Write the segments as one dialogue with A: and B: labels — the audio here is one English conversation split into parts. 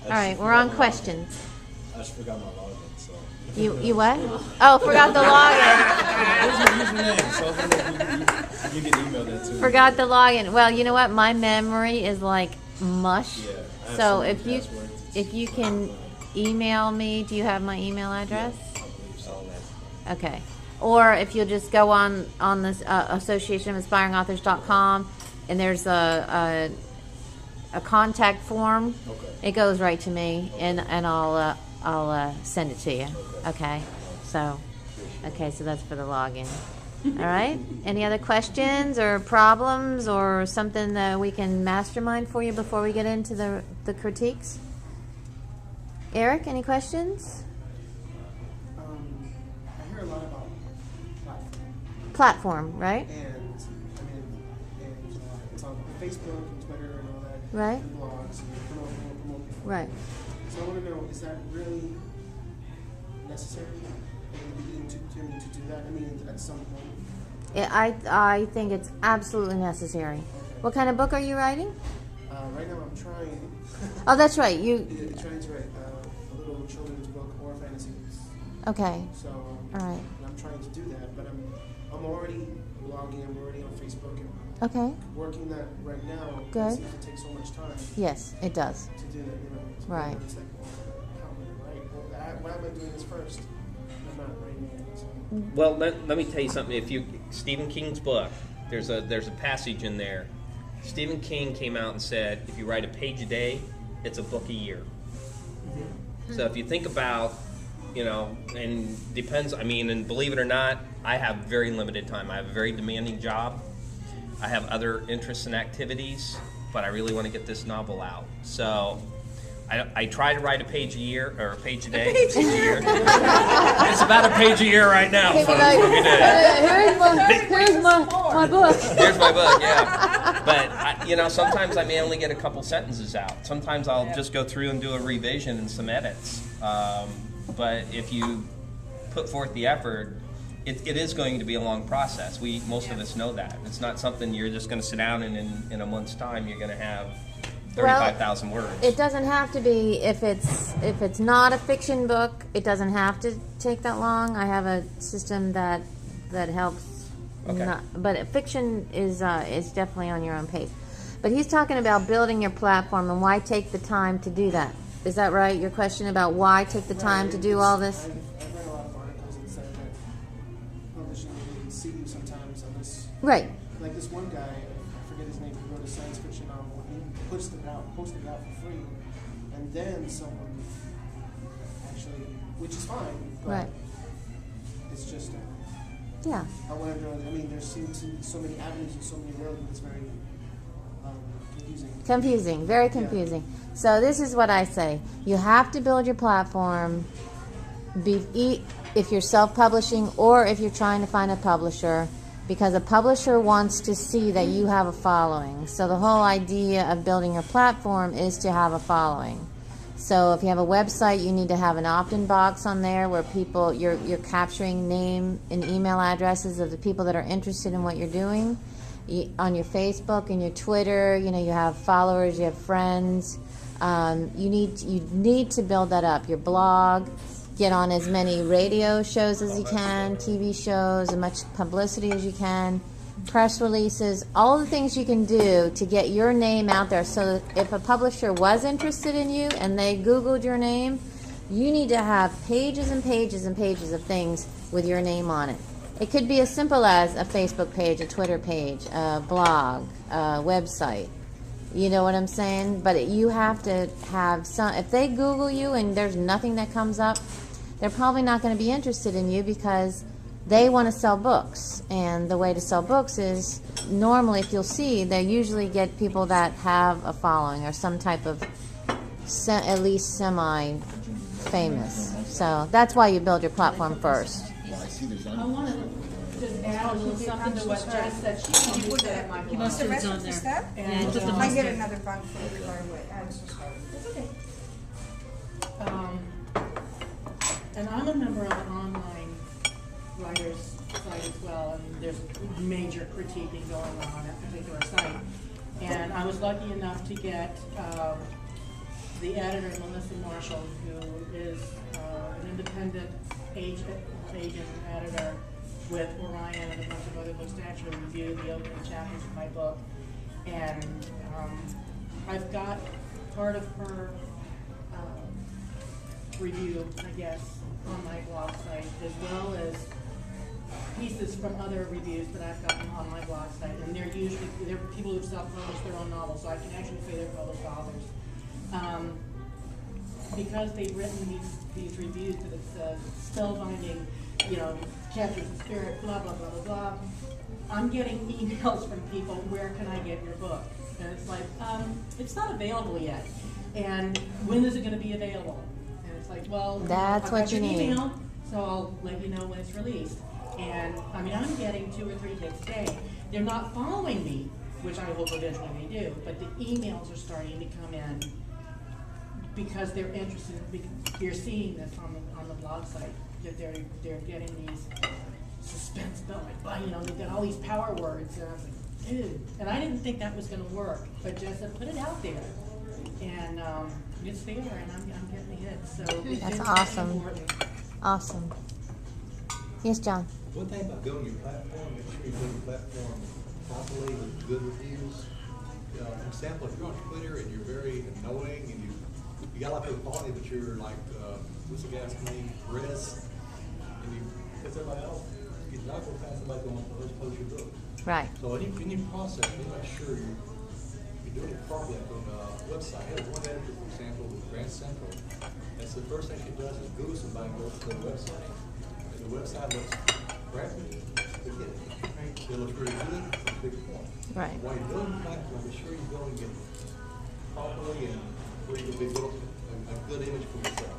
A: All right, we're on questions.
B: I just forgot my login, so.
A: You what? Oh, forgot the login.
B: Here's my username, so you can email that too.
A: Forgot the login. Well, you know what? My memory is like mush.
B: Yeah, I have
A: So
B: many
A: if you
B: passwords.
A: can email me, do you have my email address?
B: I believe so.
A: Okay. Or if you'll just go on this associationofaspiringauthors.com, and there's a contact form.
B: Okay.
A: It goes right to me, and I'll send it to you. Okay. So that's for the login. All right. Any other questions or problems or something that we can mastermind for you before we get into the critiques? Eric, any questions?
C: I hear a lot about
A: Platform, right?
C: and it's on Facebook and Twitter and all that,
A: Right.
C: and blogs and promoting.
A: Right.
C: So I want to know, is that really necessary in the beginning to do that? I mean, at some point.
A: I think it's absolutely necessary.
C: Okay.
A: What kind of book are you writing?
C: Right now, I'm trying.
A: Oh, that's right.
C: Trying to write a little children's book or fantasy.
A: Okay.
C: So
A: All right.
C: I'm trying to do that, but I'm already blogging. I'm already on Facebook and
A: Okay.
C: working that right now.
A: Good.
C: It seems to take so much time
A: Yes, it does.
C: to do that. So
A: Right.
C: It's like, well, how am I right? Well, why am I doing this first? I'm not writing it. So.
D: Well, let me tell you something. If you Stephen King's book, there's a passage in there. Stephen King came out and said, if you write a page a day, it's a book a year. So if you think about, and depends. I mean, and believe it or not, I have very limited time. I have a very demanding job. I have other interests and activities, but I really want to get this novel out. So I try to write a page a year, or a page a day. It's about a page a year right now, folks. Every day.
A: Here's my book.
D: Here's my book, yeah. But, sometimes I may only get a couple sentences out. Sometimes I'll just go through and do a revision and some edits. But if you put forth the effort, it is going to be a long process. Most of us know that. It's not something you're just going to sit down and in a month's time you're going to have 35,000 words.
A: It doesn't have to be if it's not a fiction book. It doesn't have to take that long. I have a system that helps.
D: Okay.
A: But fiction is definitely on your own pace. But he's talking about building your platform and why take the time to do that. Is that right? Your question about why take the time to do all this?
C: I've read a lot of articles that said that publishing will see you sometimes on this.
A: Right.
C: Like this one guy, I forget his name, he wrote a science fiction novel. He posted it out for free, and then someone actually, which is fine, but
A: Right.
C: it's just.
A: Yeah.
C: I want to know. I mean, there seems to be so many avenues and so many roads, and it's very confusing.
A: Confusing, very confusing. So this is what I say. You have to build your platform if you're self-publishing or if you're trying to find a publisher, because a publisher wants to see that you have a following. So the whole idea of building your platform is to have a following. So if you have a website, you need to have an opt-in box on there where people, you're capturing name and email addresses of the people that are interested in what you're doing. On your Facebook and your Twitter, you have followers, you have friends. You need to build that up. Your blog, get on as many radio shows as you can, TV shows, as much publicity as you can, press releases, all the things you can do to get your name out there. So that if a publisher was interested in you and they Googled your name, you need to have pages and pages and pages of things with your name on it. It could be as simple as a Facebook page, a Twitter page, a blog, a website. You know what I'm saying? But you have to have some. If they Google you and there's nothing that comes up, they're probably not going to be interested in you because they want to sell books. And the way to sell books is normally, if you'll see, they usually get people that have a following or some type of at least semi-famous. So that's why you build your platform first.
E: I want to just add a little something to what Jess said. She put that at my blog.
F: Most of it's on there.
E: And,
F: Yeah, just the
E: I
F: most
E: get
F: of it.
E: another bug for it right away. I'm so sorry. It's okay. And I'm a member of an online writers site as well, and there's major critiquing going on at a particular site. And I was lucky enough to get the editor, Melissa Marshall, who is an independent agent and editor with Orion and a bunch of other books to actually review the opening chapters of my book. And I've got part of her review, I guess, on my blog site, as well as pieces from other reviews that I've gotten on my blog site. And they're people who've self-published their own novels, so I can actually say they're published authors. Because they've written these reviews that it says spellbinding, captures the spirit, blah, blah, blah, blah, blah. I'm getting emails from people, where can I get your book? And it's like, it's not available yet. And when is it going to be available? And it's like, well,
A: That's
E: I've
A: what
E: got your
A: you need.
E: email, so I'll let you know when it's released. And I mean, I'm getting 2 or 3 hits a day. They're not following me, which I hope eventually they do, but the emails are starting to come in because they're interested. You're seeing this on the blog site that they're getting these suspense building. They've got all these power words, and I was like, dude. And I didn't think that was going to work, but Jess said, put it out there, and it's there, and I'm getting the hits. So
A: That's
E: it's
A: awesome.
E: important.
A: Awesome. Yes, John.
F: One thing about building your platform, make sure you build your platform properly with good reviews. For example, if you're on Twitter and you're very annoying and you got a lot of people following you, but you're like, what's the guy's name, Chris, and because everybody else, you're not going to find somebody going to post your book.
A: Right.
F: So in any process, make sure you're doing it properly. Like on a website, I have one editor, for example, with Grand Central, and so the first thing she does is Google somebody and goes to the website. And the website looks crappy, forget it. It looks really good, it's a big point.
A: Right.
F: While you're building the platform, be sure you're building it properly and where you can build a good image for yourself.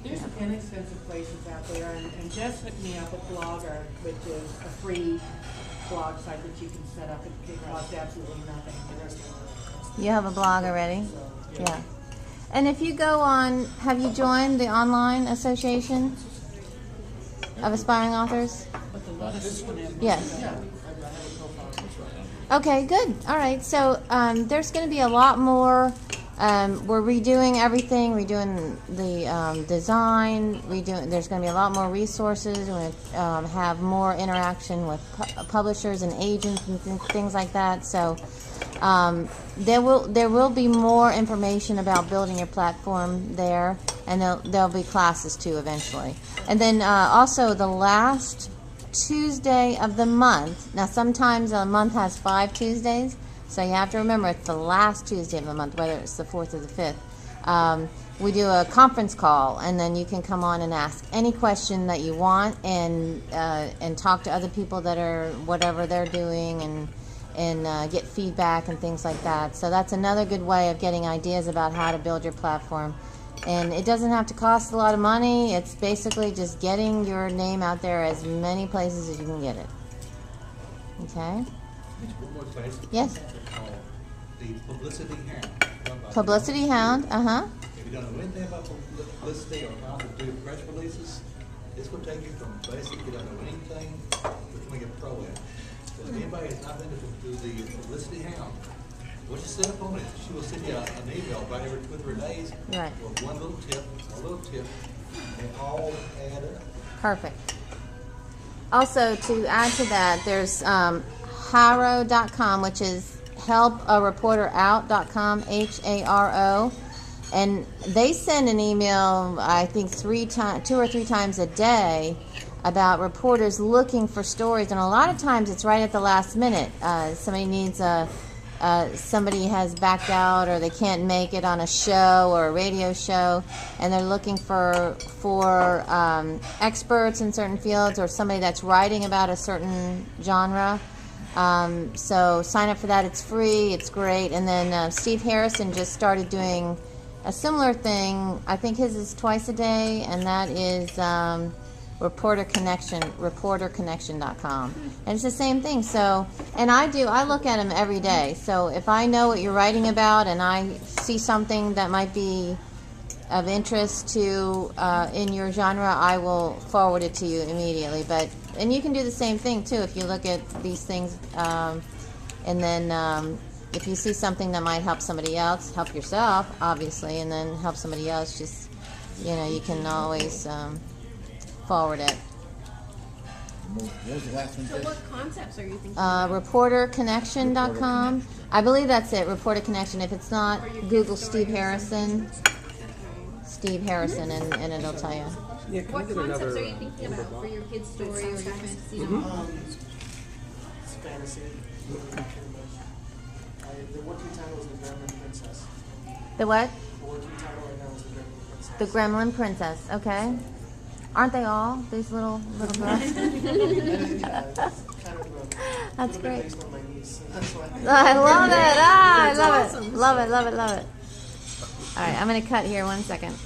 E: There's inexpensive places out there, and Jess hooked me up with Blogger, which is a free blog site that you can set up. It costs absolutely nothing.
A: You have a blog already? Yeah. And if you go on, have you joined the online association of aspiring authors?
E: But the Lotus one is.
A: Yes.
C: Yeah, I have a co-founder.
A: Okay, good. All right. So there's going to be a lot more. We're redoing everything, redoing the design, there's going to be a lot more resources. We're going to have more interaction with publishers and agents and things like that. So there will be more information about building your platform there, and there'll be classes too eventually. And then also the last Tuesday of the month. Now sometimes a month has 5 Tuesdays. So you have to remember it's the last Tuesday of the month, whether it's the 4th or the 5th. We do a conference call, and then you can come on and ask any question that you want, and talk to other people that are whatever they're doing, and get feedback and things like that. So that's another good way of getting ideas about how to build your platform. And it doesn't have to cost a lot of money. It's basically just getting your name out there as many places as you can get it. Okay?
F: One more place.
A: Yes.
F: Called the Publicity Hound.
A: Publicity Hound.
F: If you don't know anything about publicity or how to do press releases, this will take you from basic, you don't know anything, to becoming a pro in it. So if anybody has not been to the Publicity Hound, once you set up on it, she will send you an email about every 2 or 3 days
A: Right.
F: with one little tip, and all add up.
A: Perfect. Also, to add to that, there's Haro.com, which is helpareporterout.com, HARO, and they send an email, I think 2 or 3 times a day about reporters looking for stories, and a lot of times it's right at the last minute. Somebody needs somebody has backed out, or they can't make it on a show or a radio show, and they're looking for experts in certain fields, or somebody that's writing about a certain genre. So sign up for that. It's free. It's great. And then Steve Harrison just started doing a similar thing. I think his is twice a day, and that is reporterconnection.com. And it's the same thing. So, and I look at them every day. So if I know what you're writing about and I see something that might be of interest to in your genre, I will forward it to you immediately. And you can do the same thing too if you look at these things, and then if you see something that might help somebody else, help yourself, obviously, and then help somebody else, just, you can always forward it.
G: What was the last one?
H: So what concepts are you thinking?
A: ReporterConnection.com. I believe that's it, Reporter Connection. If it's not, Google Steve Harrison, and it'll tell you.
H: What concepts are you thinking about for your kid's story or your fantasy novel?
C: It's fantasy. Pretty much. The working title is The Gremlin Princess.
A: The what?
C: The working title right now is The Gremlin Princess.
A: The Gremlin Princess. Okay. Aren't they all, these little girls?
C: Yeah, it's kind of
A: That's
C: a little bit
A: great.
C: based on my niece, so that's why.
A: I love it. I
H: That's
A: love
H: awesome.
A: it. Love it. All right, I'm going to cut here 1 second.